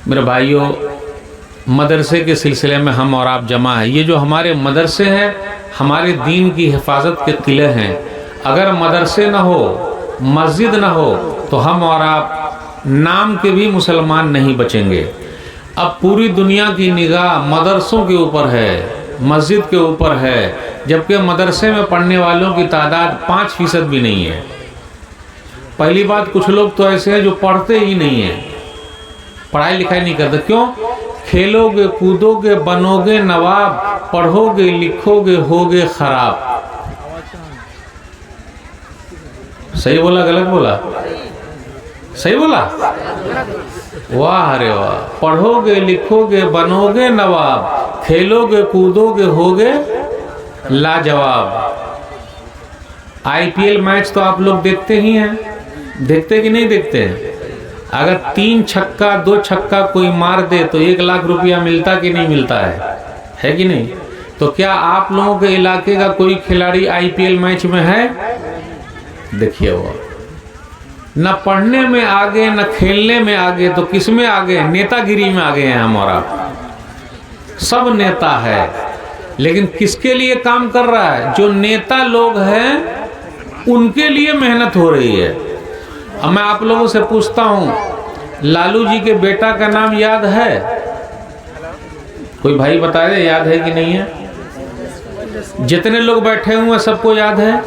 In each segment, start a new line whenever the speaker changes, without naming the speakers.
मेरे भाइयों, मदरसे के सिलसिले में हम और आप जमा है। ये जो हमारे मदरसे हैं, हमारे दीन की हिफाजत के किले हैं। अगर मदरसे न हो, मस्जिद न हो, तो हम और आप नाम के भी मुसलमान नहीं बचेंगे। अब पूरी दुनिया की निगाह मदरसों के ऊपर है, मस्जिद के ऊपर है, जबकि मदरसे में पढ़ने वालों की तादाद 5% भी नहीं है। पहली बात, कुछ लोग तो ऐसे हैं जो पढ़ते ही नहीं हैं, पढ़ाई लिखाई नहीं करते। क्यों? खेलोगे, कूदोगे, बनोगे नवाब, पढ़ोगे, लिखोगे, होगे खराब। सही बोला गलत बोला? सही बोला? वाह अरे वाह। पढ़ोगे, लिखोगे, बनोगे नवाब, खेलोगे, कूदोगे, होगे लाजवाब। आईपीएल मैच तो आप लोग देखते ही हैं, देखते कि नहीं देखते हैं? अगर 3 छक्का 2 छक्का कोई मार दे तो 1 लाख रुपया मिलता कि नहीं मिलता है कि नहीं? तो क्या आप लोगों के इलाके का कोई खिलाड़ी आईपीएल मैच में है? देखिए, वो न पढ़ने में आगे, न खेलने में आगे, तो किस में आगे? नेतागिरी में आगे हैं हम और आप। सब नेता है, लेकिन किसके लिए काम कर रहा है? जो नेता लोग हैं उनके लिए मेहनत हो रही है। अब मैं आप लोगों से पूछता हूं, लालू जी के बेटा का नाम याद है? कोई भाई बता दे, याद है कि नहीं है? जितने लोग बैठे हुए हैं सबको याद है,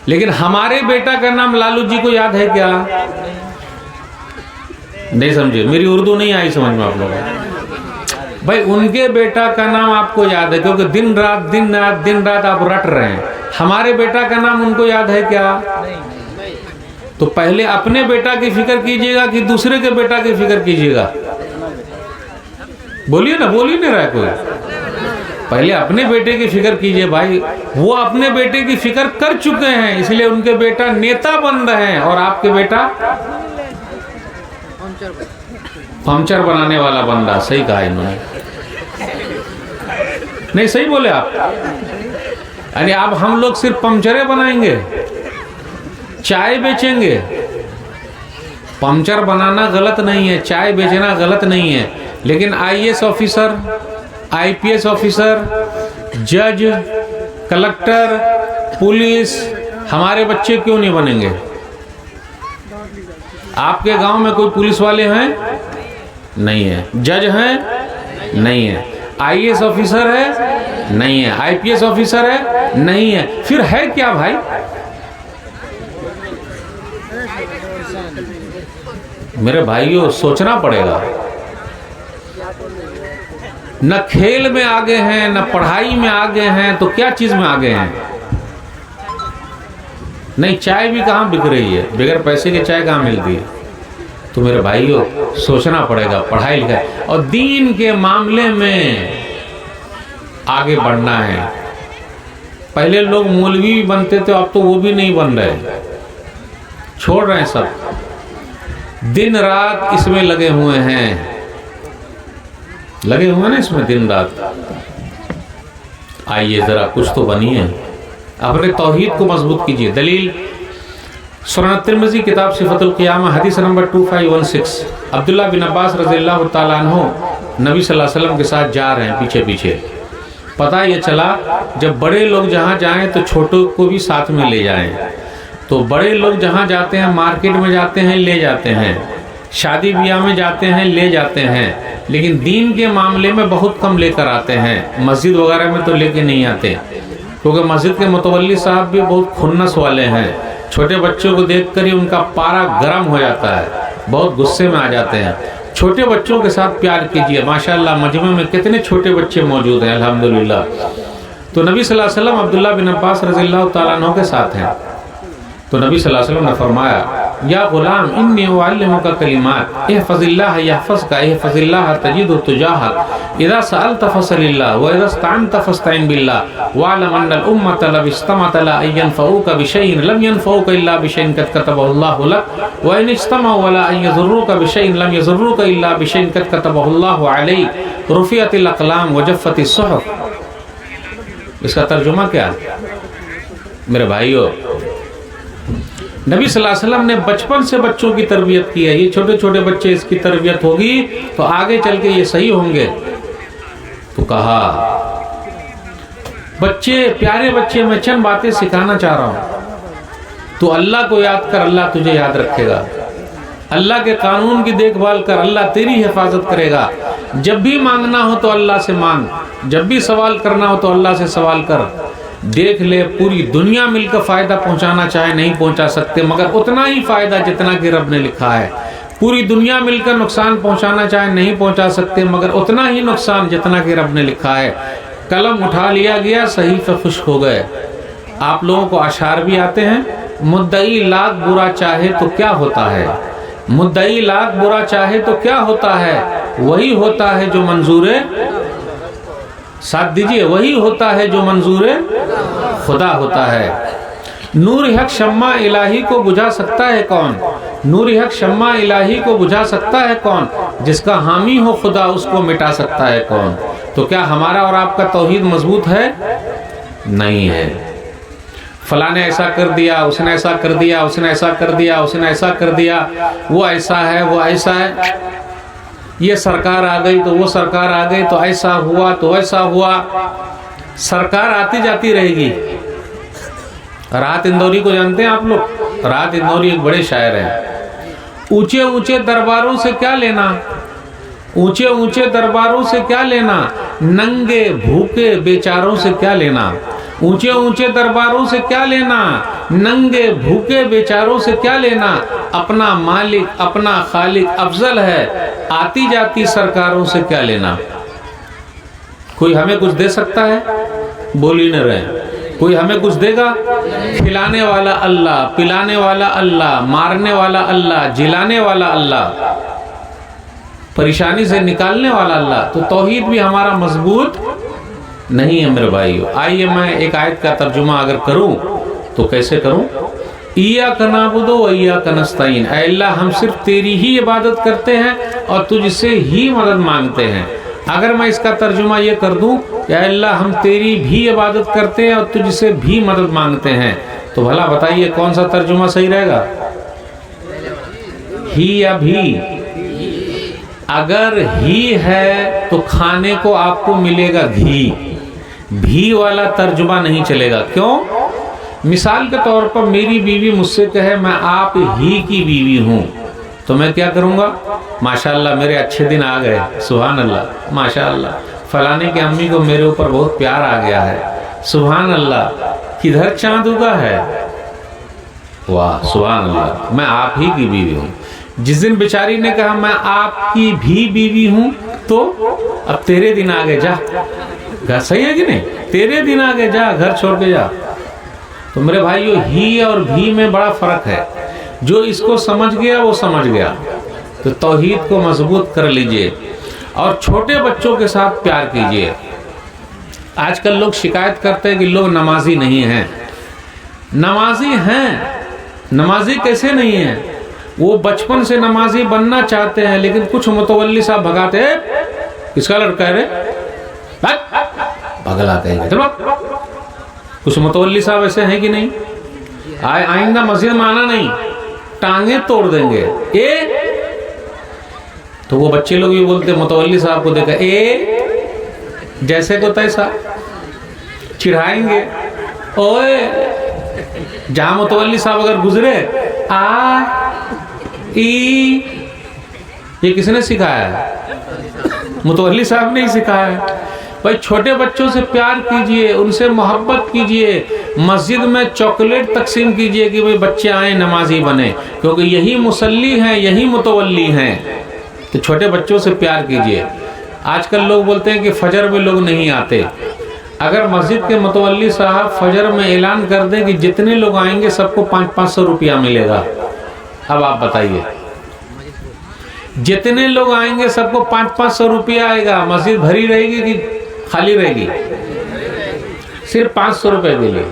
लेकिन हमारे बेटा का नाम लालू जी को याद है क्या? नहीं समझे? मेरी उर्दू नहीं आई समझ में आप लोगों? भाई, उनके बेटा का नाम आपको याद है, क्योंकि दिन रात आप रट रहे हैं। हमारे बेटा का नाम उनको याद है क्या? तो पहले अपने बेटा की फिक्र कीजिएगा कि दूसरे के बेटा की फिक्र कीजिएगा? बोलिए ना, बोलिए नहीं रहा कोई। पहले अपने बेटे की फिक्र कीजिए भाई। वो अपने बेटे की फिक्र कर चुके हैं, इसलिए उनके बेटा नेता बन रहे हैं, और आपके बेटा पंचर बनाने वाला बंदा। सही कहा इन्होंने, नहीं सही बोले आप? अरे आप, हम लोग सिर्फ पंचरे बनाएंगे, चाय बेचेंगे। पंचर बनाना गलत नहीं है, चाय बेचना गलत नहीं है, लेकिन आईएएस ऑफिसर, आईपीएस ऑफिसर, जज, कलेक्टर, पुलिस हमारे बच्चे क्यों नहीं बनेंगे? आपके गांव में कोई पुलिस वाले हैं? नहीं है। जज हैं? नहीं है। आईएएस ऑफिसर है? नहीं है। आईपीएस ऑफिसर है? नहीं है। फिर है क्या भाई? मेरे भाइयों, सोचना पड़ेगा। न खेल में आगे हैं, न पढ़ाई में आगे हैं, तो क्या चीज में आगे हैं? नहीं, चाय भी कहाँ बिक रही है? बगैर पैसे की चाय कहाँ मिलती है? तो मेरे भाइयों, सोचना पड़ेगा, पढ़ाई लिखाई और दीन के मामले में आगे बढ़ना है। पहले लोग मौलवी भी बनते थे, अब तो वो भी नहीं बन रहे, छोड़ रहे हैं सब। दिन रात इसमें लगे हुए हैं, लगे हुए ना इसमें दिन रात। आइए जरा कुछ तो बनिए, अपने तौहीद को मजबूत कीजिए। दलील सुनन तिरमिज़ी किताब सिफ़तुल क़ियामा हदीस नंबर 2516। अब्दुल्लाह बिन अब्बास रज़ियल्लाहु ताला अन्हु नबी सल्लल्लाहु अलैहि वसल्लम के साथ जा रहे हैं पीछे पीछे। पता ये चला, जब बड़े लोग जहाँ जाएं तो छोटों को भी साथ में ले जाएं। तो बड़े लोग जहाँ जाते हैं, मार्केट में जाते हैं ले जाते हैं, शादी ब्याह में जाते हैं ले जाते हैं, लेकिन दीन के मामले में बहुत कम लेकर आते हैं। मस्जिद वगैरह में तो लेके नहीं आते, क्योंकि मस्जिद के मुतवल्ली साहब भी बहुत खुन्नस वाले हैं। छोटे बच्चों को देखकर ही उनका पारा गर्म हो जाता है, बहुत गुस्से में आ जाते हैं। छोटे बच्चों के साथ प्यार कीजिए। माशाअल्लाह मजमे में कितने छोटे बच्चे मौजूद हैं, अल्हम्दुलिल्लाह। तो नबी सल्लल्लाहु अलैहि वसल्लम अब्दुल्लाह बिन अब्बास रज़ियल्लाहु ताला अन्हु के साथ हैं। तो नबी सल्लल्लाहु अलैहि वसल्लम ने फरमाया, या गुलाम इन्नी उअल्लिमुका कलिमात इहफ़ज़िल्लाह यहफ़ज़का इहफ़ज़िल्लाह तजिदहु तुजाहक इज़ा सअलत फ़सअलिल्लाह व इज़ा इस्तअनत फ़स्तईन बिल्लाह वअलम अन्नल उम्मत लव इज्तमअत अला अन यनफ़ऊका बिशैइन लम यनफ़ऊका इल्ला बिशैइन क़द कतबहुल्लाहु लक व इन इज्तमअू अला अन यज़ुर्रूका बिशैइन लम यज़ुर्रूका इल्ला बिशैइन क़द कतबहुल्लाहु अलैक रुफ़िअतिल अक़लाम व जफ़्फ़तिस सुहुफ़। इसका तर्जुमा क्या? मेरे भाइयों, नबी सल्लल्लाहु अलैहि वसल्लम ने बचपन से बच्चों की तरबियत की है। ये छोटे छोटे बच्चे, इसकी तरबियत होगी तो आगे चल के ये सही होंगे। तो कहा बच्चे, प्यारे बच्चे, मैं चंद बातें सिखाना चाह रहा हूं। तो अल्लाह को याद कर, अल्लाह तुझे याद रखेगा। अल्लाह के कानून की देखभाल कर, अल्लाह तेरी हिफाजत करेगा। जब भी मांगना हो तो अल्लाह से मांग, जब भी सवाल करना हो तो अल्लाह से सवाल कर। देख ले, पूरी दुनिया मिलकर फायदा पहुंचाना चाहे नहीं पहुंचा सकते, मगर उतना ही फायदा जितना कि रब ने लिखा है। पूरी दुनिया मिलकर नुकसान पहुंचाना चाहे नहीं पहुंचा सकते, मगर उतना ही नुकसान जितना कि रब ने लिखा है। कलम उठा लिया गया, सहीफे खुश्क हो गए। आप लोगों को अशार भी आते हैं। मुद्दई लाख बुरा चाहे तो क्या होता है, मुद्दई लाख बुरा चाहे तो क्या होता है, वही होता है जो मंजूर, साथ दीजिए, वही होता है जो मंजूर खुदा होता है। नूर हक शम्मा इलाही को बुझा सकता है कौन, नूर हक शम्मा इलाही को बुझा सकता है कौन, जिसका हामी हो खुदा उसको मिटा सकता है कौन। तो क्या हमारा और आपका तौहीद मजबूत है? नहीं है। फला ने ऐसा कर दिया, उसने ऐसा कर दिया, उसने ऐसा कर दिया, उसने ऐसा कर दिया, वो ऐसा है, वो ऐसा है, ये सरकार आ गई तो वो सरकार आ गई, तो ऐसा हुआ तो ऐसा हुआ। सरकार आती जाती रहेगी। राहत इंदौरी को जानते हैं आप लोग? राहत इंदौरी एक बड़े शायर हैं। ऊंचे ऊंचे दरबारों से क्या लेना, ऊंचे ऊंचे दरबारों से क्या लेना, नंगे भूखे बेचारों से क्या लेना। ऊंचे ऊंचे दरबारों से क्या लेना, नंगे भूखे बेचारों से क्या लेना। अपना मालिक अपना खालिक अफजल है, आती जाती सरकारों से क्या लेना। कोई हमें कुछ दे सकता है? बोल ही न रहे। कोई हमें कुछ देगा? खिलाने वाला अल्लाह, पिलाने वाला अल्लाह, मारने वाला अल्लाह, जिलाने वाला अल्लाह, परेशानी से निकालने वाला अल्लाह। तो तौहीद भी हमारा मजबूत नहीं है मेरे भाइयों। आइए मैं एक आयत का तर्जुमा अगर करूं तो कैसे करूं? इय्याका नअबुदु व इय्याका नस्तईन, ऐ अल्लाह हम सिर्फ तेरी ही इबादत करते हैं और तुझसे ही मदद मांगते हैं। अगर मैं इसका तर्जुमा ये कर दूं कि ऐ अल्लाह हम तेरी भी इबादत करते हैं और तुझसे भी मदद मांगते हैं, तो भला बताइए कौन सा तर्जुमा सही रहेगा? ही या भी? अगर ही है तो खाने को आपको मिलेगा घी, भी वाला तर्जुमा नहीं चलेगा। क्यों? मिसाल के तौर पर मेरी बीवी मुझसे कहे मैं आप ही की बीवी हूं, तो मैं क्या करूंगा? माशाअल्लाह मेरे अच्छे दिन आ गए, सुभान अल्लाह, माशाअल्लाह फलाने की अम्मी को मेरे ऊपर बहुत प्यार आ गया है, सुभान अल्लाह, किधर चांद उगा है, वाह सुभान अल्लाह, मैं आप ही की बीवी हूँ। जिस दिन बेचारी ने कहा मैं आपकी भी बीवी हूँ, तो अब तेरे दिन आ गए, जा। सही है कि नहीं? तेरे दिन आ गए, जा, घर छोड़ के जा। तो मेरे भाइयों, ही और भी में बड़ा फर्क है। जो इसको समझ गया वो समझ गया। तो तौहीद को मजबूत कर लीजिए और छोटे बच्चों के साथ प्यार कीजिए। आजकल लोग शिकायत करते हैं कि लोग नमाजी नहीं हैं। नमाजी हैं। नमाजी कैसे नहीं है? वो बचपन से नमाजी बनना चाहते हैं, लेकिन कुछ मुतवल्ली साहब भगाते हैं, किसका लड़का है रे, पगला कहेंगे। चलो, कुछ मुतवल्ली साहब ऐसे हैं कि नहीं? आइंदा मस्जिद में आना नहीं, टांगे तोड़ देंगे। ए तो वो बच्चे लोग भी बोलते मुतवल्ली साहब को देखा, ए जैसे को तैसा चिढ़ाएंगे। ओए, जहां मुतवल्ली साहब अगर गुजरे, आ ई, ये किसने सिखाया है? मुतवल्ली साहब ने ही सिखाया है। भाई छोटे बच्चों से प्यार कीजिए, उनसे मोहब्बत कीजिए, मस्जिद में चॉकलेट तकसीम कीजिए कि भाई बच्चे आए नमाजी बने, क्योंकि यही मुसल्ली हैं, यही मुतवल्ली हैं। तो छोटे बच्चों से प्यार कीजिए। आजकल लोग बोलते हैं कि फजर में लोग नहीं आते। अगर मस्जिद के मुतवल्ली साहब फजर में ऐलान कर दें कि जितने लोग आएंगे सबको 500-500 रुपया मिलेगा, अब आप बताइए, जितने लोग आएंगे सबको 500-500 रुपया आएगा, मस्जिद भरी रहेगी कि खाली रहेगी? सिर्फ 500 रुपए के लिए।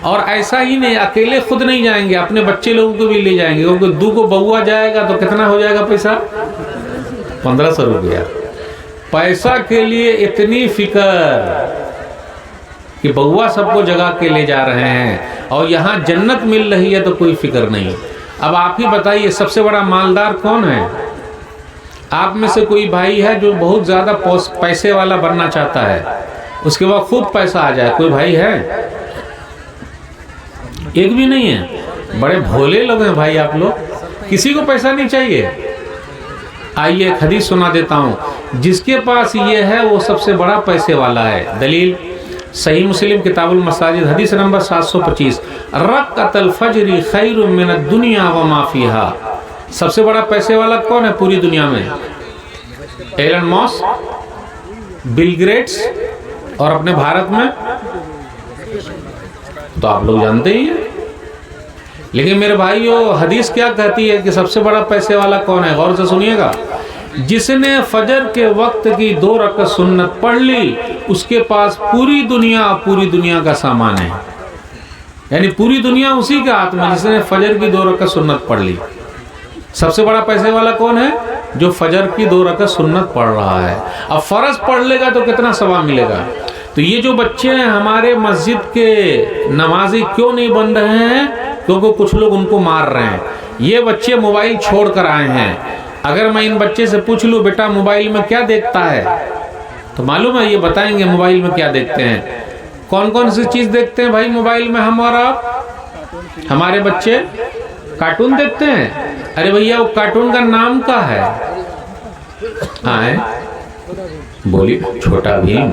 और ऐसा ही नहीं, अकेले खुद नहीं जाएंगे, अपने बच्चे लोगों को भी ले जाएंगे, क्योंकि 2 को बउआ जाएगा तो कितना हो जाएगा पैसा? 1500 रुपया। पैसा के लिए इतनी फिक्र, कि बउआ सबको जगा के ले जा रहे हैं और यहाँ जन्नत मिल रही है तो कोई फिक्र नहीं। अब आप ही बताइए सबसे बड़ा मालदार कौन है? आप में से कोई भाई है जो बहुत ज़्यादा पैसे वाला बनना चाहता है, उसके बाद खूब पैसा आ जाए? कोई भाई है? एक भी नहीं है। बड़े भोले लोग हैं भाई आप लोग, किसी को पैसा नहीं चाहिए। आइए एक हदीस सुना देता हूँ, जिसके पास ये है वो सबसे बड़ा पैसे वाला है। दलील सही मुस्लिम किताबुल मसाजिद हदीस नंबर 725, रक़अतुल फज्र खैरुम मिनद दुनिया व मा फीहा। सबसे बड़ा पैसे वाला कौन है पूरी दुनिया में? एलन मस्क, बिल गेट्स, और अपने भारत में तो आप लोग जानते ही हैं। लेकिन मेरे भाइयों हदीस क्या कहती है कि सबसे बड़ा पैसे वाला कौन है? गौर से सुनिएगा। जिसने फजर के वक्त की 2 रकअत सुन्नत पढ़ ली, उसके पास पूरी दुनिया का सामान है। यानी पूरी दुनिया उसी के हाथ में जिसने फजर की 2 रकअत सुन्नत पढ़ ली। सबसे बड़ा पैसे वाला कौन है? जो फजर की 2 रकअत सुन्नत पढ़ रहा है। अब फर्ज पढ़ लेगा तो कितना सवाब मिलेगा। तो ये जो बच्चे हैं हमारे मस्जिद के नमाजी क्यों नहीं बन रहे हैं? क्योंकि कुछ लोग उनको मार रहे हैं। ये बच्चे मोबाइल छोड़ कर आए हैं। अगर मैं इन बच्चे से पूछ लूँ बेटा मोबाइल में क्या देखता है, तो मालूम है ये बताएंगे मोबाइल में क्या देखते हैं। कौन कौन सी चीज देखते हैं भाई मोबाइल में? हम और आप, हमारे बच्चे कार्टून देखते हैं। अरे भैया वो कार्टून का नाम क्या है? आए बोली, छोटा भीम,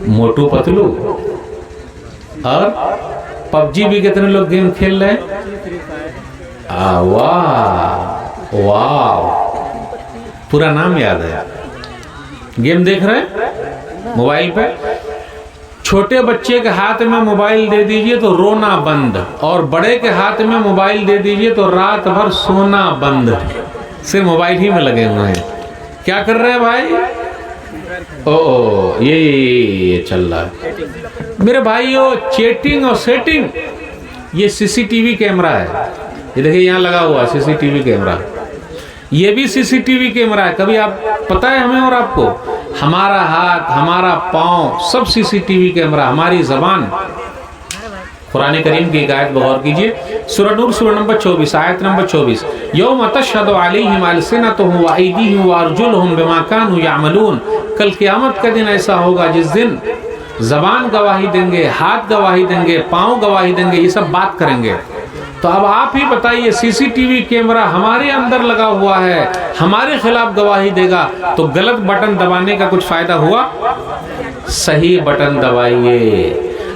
मोटू पतलू, और पबजी भी कितने लोग गेम खेल रहे हैं। वाह वाह, पूरा नाम याद है। गेम देख रहे हैं मोबाइल पे। छोटे बच्चे के हाथ में मोबाइल दे दीजिए तो रोना बंद, और बड़े के हाथ में मोबाइल दे दीजिए तो रात भर सोना बंद। सिर्फ मोबाइल ही में लगे हुए हैं। क्या कर रहे हैं भाई? ओ ये चल रहा है मेरे भाइयों, चैटिंग और सेटिंग। ये सीसीटीवी कैमरा है, ये देखिए यहाँ लगा हुआ सीसीटीवी कैमरा। ये भी सीसीटीवी कैमरा है। कभी आप पता है हमें और आपको, हमारा हाथ, हमारा पांव, सब सीसीटीवी कैमरा। हमारी जबान, कुरान करीम की एक आयत गौर कीजिए, सूरह नूर सूरह नंबर 24 आयत नंबर 24, यौम तशहदु अलैहिम अलसिनतुहुम व अयदीहिम व अर्जुलुहुम बिमा कानू यअमलून। कल क़यामत का दिन ऐसा होगा जिस दिन जबान गवाही देंगे, हाथ गवाही देंगे, पांव गवाही देंगे, ये सब बात करेंगे। तो अब आप ही बताइए, सीसीटीवी कैमरा हमारे अंदर लगा हुआ है, हमारे खिलाफ गवाही देगा, तो गलत बटन दबाने का कुछ फायदा हुआ? सही बटन दबाइए।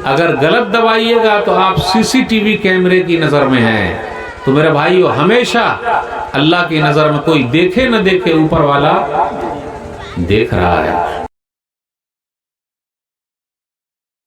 अगर गलत दबाइएगा तो आप सीसीटीवी कैमरे की नजर में हैं। तो मेरे भाइयों, हमेशा अल्लाह की नजर में कोई देखे न देखे, ऊपर वाला देख रहा है।